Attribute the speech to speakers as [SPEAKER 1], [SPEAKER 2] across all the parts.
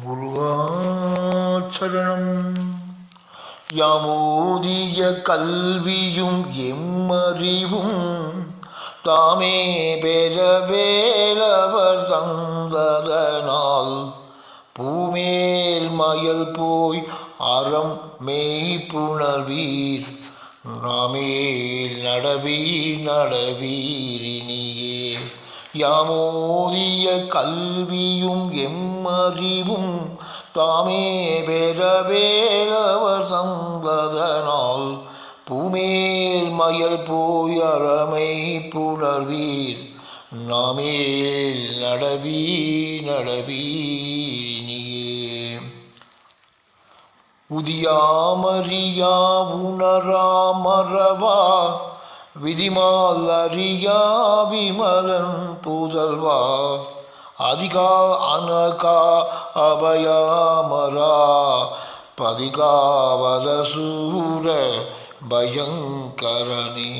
[SPEAKER 1] முருகாச்சரணம். யாமோதிய கல்வியும் எம்மறிவும் தாமே பெற வேலவர் தந்ததனால் பூமேல் மயல் போய் அறம் மெய்ப்புணர்வீர் நாமேல் நடவீரினியே. யாமோதிய கல்வியும் எம்மறிவும் தாமே பெற வேலவர் தந்ததனால் பூமேல் மயல் போய் அறமை புணர்வீர் நாமேல் நடவீரினியே. உதியாமறியா உணரா மறவா விதிமால் அறியா விமலன் புதல்வா அதிகா அனகா அபயாமரா பதிகாவத சூர பயங்கரனே.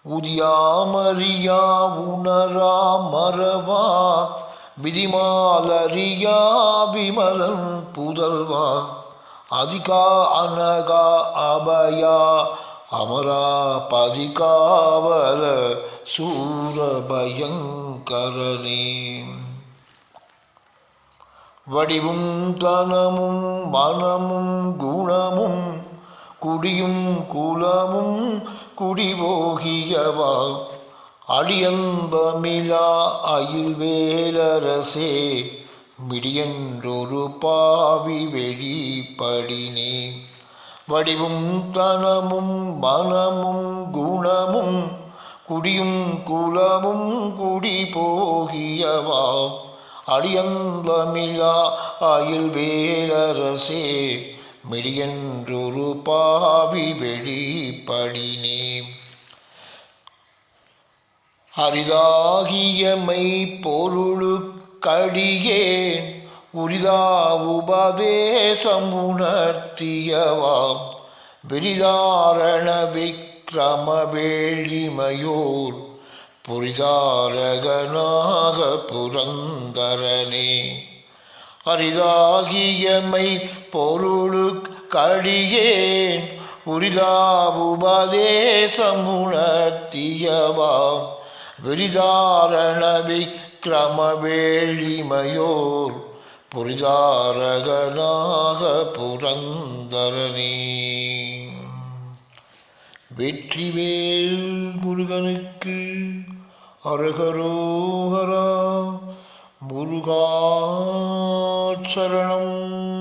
[SPEAKER 1] உதியாமறியா உணரா மறவா விதிமாலறியா விமலன் புதல்வா அதிகா அனகா அபயா அமரா பதிகாவல சூர பயங்கரனே. வடிவும் தனமும் மனமும் குணமும் குடியும் குலமும் குடிபோகியவா அடியன்பமிலா அயில் வேலரசே மிடியன்றொரு பாவி வெளிப்படினே. வடிவும் தனமும் மனமும் குணமும் குடியும் குலமும் குடி போகியவா அடியந்தமிழா அயில் வேலரசே மிடியன்றொரு பாவி வெளிப்படினே. அரிதாகிய மெய்ப்பொருளுக்கடியேன் உரிதா உபதேசம் உணர்த்தியவா விரிதாரண விக்ரம வேள்ளிமையோர் புரிதாரகனாக புரந்தரனே. அரிதாகிய மெய்ப்பொருளுக்கடியேன் உரிதா உபதேசம் உணர்த்தியவா விரிதாரண விக்ரம வேள்ளிமையோர் புரிதாரகனாக புரந்தரனே. வெற்றிவேல் முருகனுக்கு அரகரோகரா. முருகாச்சரணம்.